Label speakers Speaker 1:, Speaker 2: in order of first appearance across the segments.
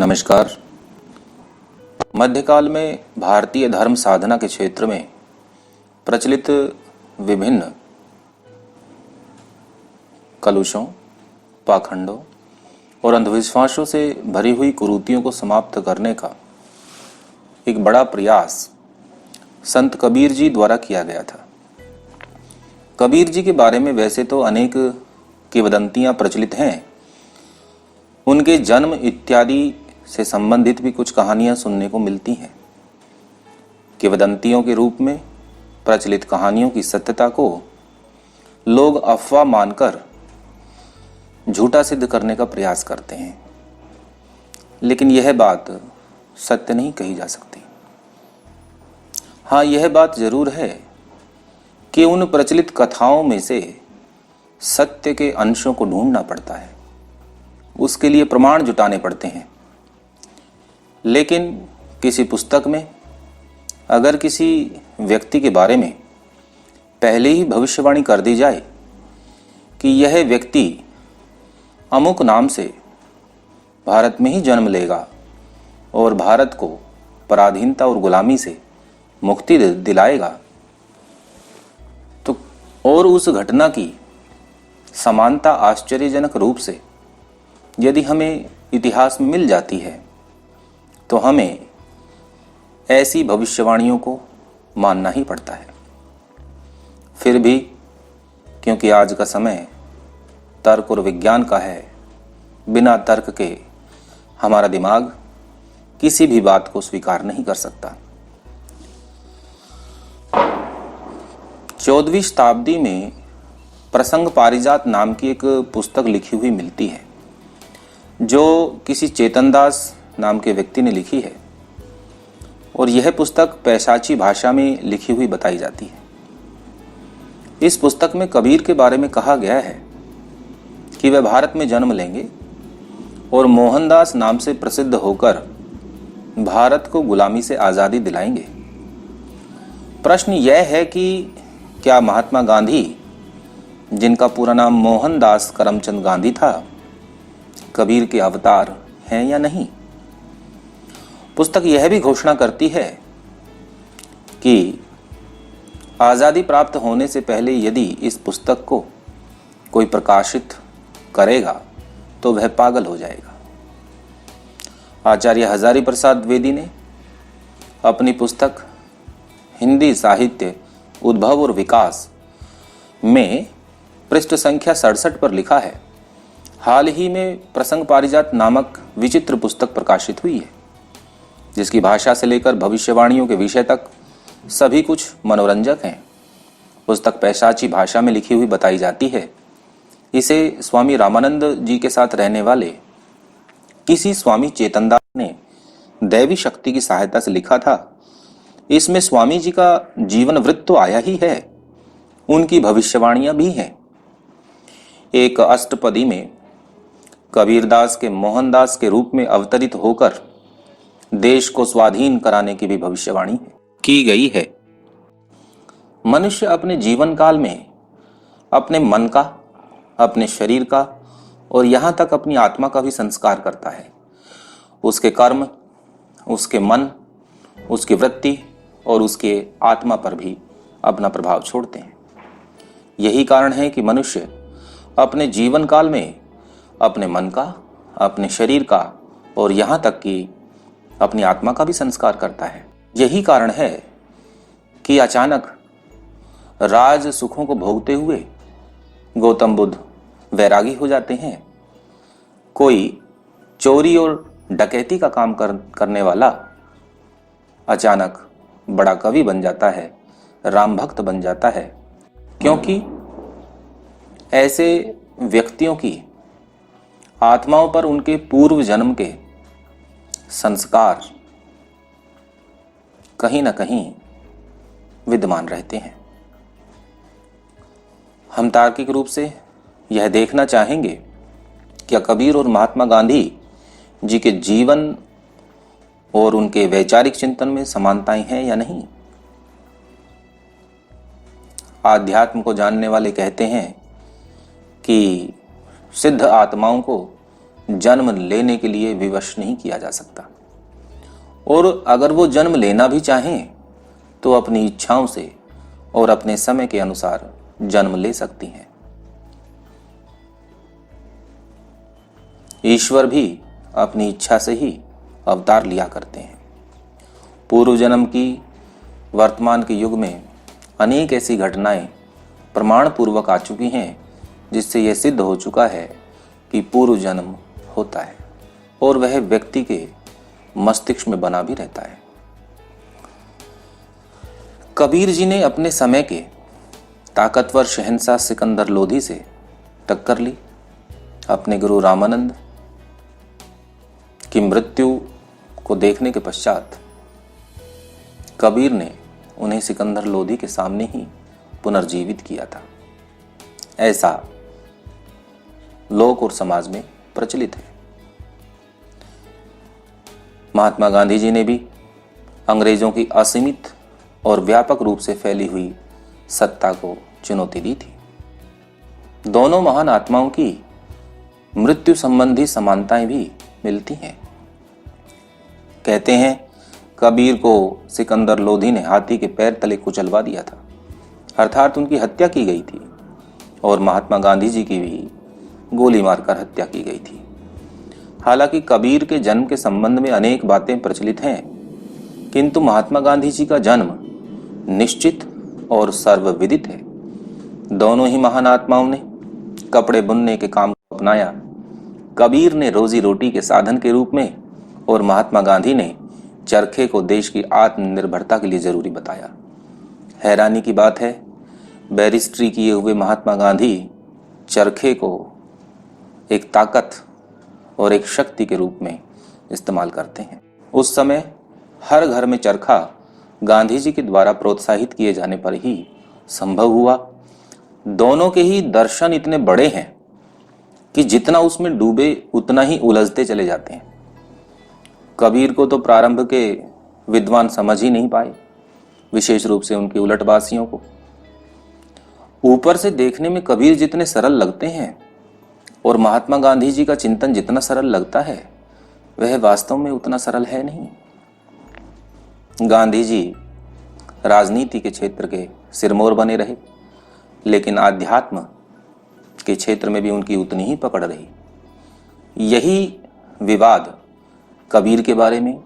Speaker 1: नमस्कार। मध्यकाल में भारतीय धर्म साधना के क्षेत्र में प्रचलित विभिन्न कलुषों, पाखंडों और अंधविश्वासों से भरी हुई कुरीतियों को समाप्त करने का एक बड़ा प्रयास संत कबीर जी द्वारा किया गया था। कबीर जी के बारे में वैसे तो अनेक किंवदंतियां प्रचलित हैं। उनके जन्म इत्यादि से संबंधित भी कुछ कहानियां सुनने को मिलती हैं। किंवदंतियों के रूप में प्रचलित कहानियों की सत्यता को लोग अफवाह मानकर झूठा सिद्ध करने का प्रयास करते हैं, लेकिन यह बात सत्य नहीं कही जा सकती। हाँ, यह बात जरूर है कि उन प्रचलित कथाओं में से सत्य के अंशों को ढूंढना पड़ता है, उसके लिए प्रमाण जुटाने पड़ते हैं। लेकिन किसी पुस्तक में अगर किसी व्यक्ति के बारे में पहले ही भविष्यवाणी कर दी जाए कि यह व्यक्ति अमुक नाम से भारत में ही जन्म लेगा और भारत को पराधीनता और गुलामी से मुक्ति दिलाएगा, तो और उस घटना की समानता आश्चर्यजनक रूप से यदि हमें इतिहास में मिल जाती है, तो हमें ऐसी भविष्यवाणियों को मानना ही पड़ता है। फिर भी क्योंकि आज का समय तर्क और विज्ञान का है, बिना तर्क के हमारा दिमाग किसी भी बात को स्वीकार नहीं कर सकता। 14वीं शताब्दी में प्रसंग पारिजात नाम की एक पुस्तक लिखी हुई मिलती है, जो किसी चेतनदास नाम के व्यक्ति ने लिखी है, और यह पुस्तक पैशाची भाषा में लिखी हुई बताई जाती है। इस पुस्तक में कबीर के बारे में कहा गया है कि वह भारत में जन्म लेंगे और मोहनदास नाम से प्रसिद्ध होकर भारत को गुलामी से आज़ादी दिलाएंगे। प्रश्न यह है कि क्या महात्मा गांधी, जिनका पूरा नाम मोहनदास करमचंद गांधी था, कबीर के अवतार हैं या नहीं? पुस्तक यह भी घोषणा करती है कि आज़ादी प्राप्त होने से पहले यदि इस पुस्तक को कोई प्रकाशित करेगा तो वह पागल हो जाएगा। आचार्य हजारी प्रसाद द्विवेदी ने अपनी पुस्तक हिंदी साहित्य उद्भव और विकास में पृष्ठ संख्या 67 पर लिखा है, हाल ही में प्रसंग पारिजात नामक विचित्र पुस्तक प्रकाशित हुई है, जिसकी भाषा से लेकर भविष्यवाणियों के विषय तक सभी कुछ मनोरंजक हैं। पुस्तक पैशाची भाषा में लिखी हुई बताई जाती है। इसे स्वामी रामानंद जी के साथ रहने वाले किसी स्वामी चेतनदास ने दैवी शक्ति की सहायता से लिखा था। इसमें स्वामी जी का जीवन वृत्त तो आया ही है, उनकी भविष्यवाणियां भी हैं। एक अष्टपदी में कबीरदास के मोहनदास के रूप में अवतरित होकर देश को स्वाधीन कराने की भी भविष्यवाणी की गई है। मनुष्य अपने जीवन काल में अपने मन का, अपने शरीर का और यहाँ तक अपनी आत्मा का भी संस्कार करता है। उसके कर्म, उसके मन, उसकी वृत्ति और उसके आत्मा पर भी अपना प्रभाव छोड़ते हैं। यही कारण है कि मनुष्य अपने जीवन काल में अपने मन का, अपने शरीर का और यहाँ तक कि अपनी आत्मा का भी संस्कार करता है। यही कारण है कि अचानक राज सुखों को भोगते हुए गौतम बुद्ध वैरागी हो जाते हैं। कोई चोरी और डकैती का काम करने वाला अचानक बड़ा कवि बन जाता है, राम भक्त बन जाता है, क्योंकि ऐसे व्यक्तियों की आत्माओं पर उनके पूर्व जन्म के संस्कार कहीं ना कहीं विद्यमान रहते हैं। हम तार्किक रूप से यह देखना चाहेंगे क्या कबीर और महात्मा गांधी जी के जीवन और उनके वैचारिक चिंतन में समानताएं हैं या नहीं। आध्यात्म को जानने वाले कहते हैं कि सिद्ध आत्माओं को जन्म लेने के लिए विवश नहीं किया जा सकता, और अगर वो जन्म लेना भी चाहें तो अपनी इच्छाओं से और अपने समय के अनुसार जन्म ले सकती हैं। ईश्वर भी अपनी इच्छा से ही अवतार लिया करते हैं। पूर्व जन्म की वर्तमान के युग में अनेक ऐसी घटनाएं प्रमाण पूर्वक आ चुकी हैं जिससे यह सिद्ध हो चुका है कि पूर्व जन्म होता है और वह व्यक्ति के मस्तिष्क में बना भी रहता है। कबीर जी ने अपने समय के ताकतवर शहंशाह सिकंदर लोधी से टक्कर ली। अपने गुरु रामानंद की मृत्यु को देखने के पश्चात कबीर ने उन्हें सिकंदर लोधी के सामने ही पुनर्जीवित किया था। ऐसा लोक और समाज में प्रचलित है। महात्मा गांधी जी ने भी अंग्रेजों की असीमित और व्यापक रूप से फैली हुई सत्ता को चुनौती दी थी। दोनों महान आत्माओं की मृत्यु संबंधी समानताएं भी मिलती हैं। कहते हैं कबीर को सिकंदर लोधी ने हाथी के पैर तले कुचलवा दिया था, अर्थात उनकी हत्या की गई थी, और महात्मा गांधी जी की भी गोली मारकर हत्या की गई थी। हालांकि कबीर के जन्म के संबंध में अनेक बातें प्रचलित हैं, किंतु महात्मा गांधी जी का जन्म निश्चित और सर्वविदित है। दोनों ही महान आत्माओं ने कपड़े बुनने के काम को अपनाया। कबीर ने रोजी रोटी के साधन के रूप में और महात्मा गांधी ने चरखे को देश की आत्मनिर्भरता के लिए जरूरी बताया। हैरानी की बात है, बैरिस्ट्री किए हुए महात्मा गांधी चरखे को एक ताकत और एक शक्ति के रूप में इस्तेमाल करते हैं। उस समय हर घर में चरखा गांधी जी के द्वारा प्रोत्साहित किए जाने पर ही संभव हुआ। दोनों के ही दर्शन इतने बड़े हैं कि जितना उसमें डूबे उतना ही उलझते चले जाते हैं। कबीर को तो प्रारंभ के विद्वान समझ ही नहीं पाए, विशेष रूप से उनके उलटवासियों को। ऊपर से देखने में कबीर जितने सरल लगते हैं और महात्मा गांधी जी का चिंतन जितना सरल लगता है, वह वास्तव में उतना सरल है नहीं। गांधी जी राजनीति के क्षेत्र के सिरमौर बने रहे, लेकिन आध्यात्म के क्षेत्र में भी उनकी उतनी ही पकड़ रही। यही विवाद कबीर के बारे में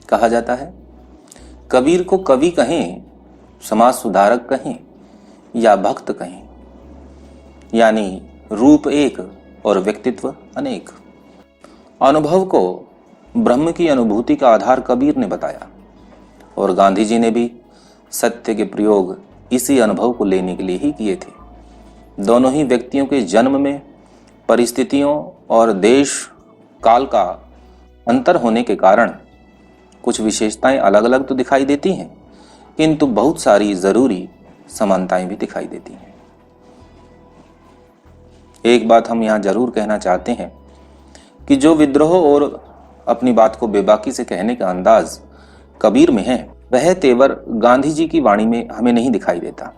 Speaker 1: कहा जाता है। कबीर को कवि कहें, समाज सुधारक कहें या भक्त कहें, यानी रूप एक और व्यक्तित्व अनेक। अनुभव को ब्रह्म की अनुभूति का आधार कबीर ने बताया, और गांधी जी ने भी सत्य के प्रयोग इसी अनुभव को लेने के लिए ही किए थे। दोनों ही व्यक्तियों के जन्म में परिस्थितियों और देश काल का अंतर होने के कारण कुछ विशेषताएं अलग अलग तो दिखाई देती हैं, किंतु बहुत सारी जरूरी समानताएं भी दिखाई देती हैं। एक बात हम यहां जरूर कहना चाहते हैं कि जो विद्रोह और अपनी बात को बेबाकी से कहने का अंदाज कबीर में है, वह तेवर गांधी जी की वाणी में हमें नहीं दिखाई देता।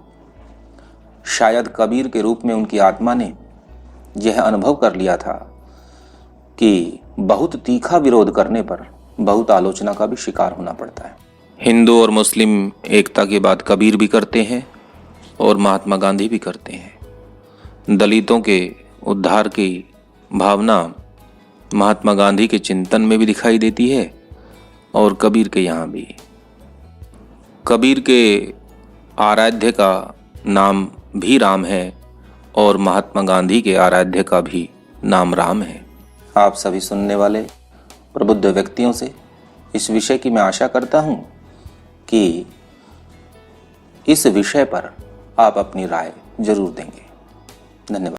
Speaker 1: शायद कबीर के रूप में उनकी आत्मा ने यह अनुभव कर लिया था कि बहुत तीखा विरोध करने पर बहुत आलोचना का भी शिकार होना पड़ता है। हिंदू और मुस्लिम एकता की बात कबीर भी करते हैं और महात्मा गांधी भी करते हैं। दलितों के उद्धार की भावना महात्मा गांधी के चिंतन में भी दिखाई देती है और कबीर के यहाँ भी। कबीर के आराध्य का नाम भी राम है और महात्मा गांधी के आराध्य का भी नाम राम है। आप सभी सुनने वाले प्रबुद्ध व्यक्तियों से इस विषय की मैं आशा करता हूं कि इस विषय पर आप अपनी राय जरूर देंगे। धन्यवाद।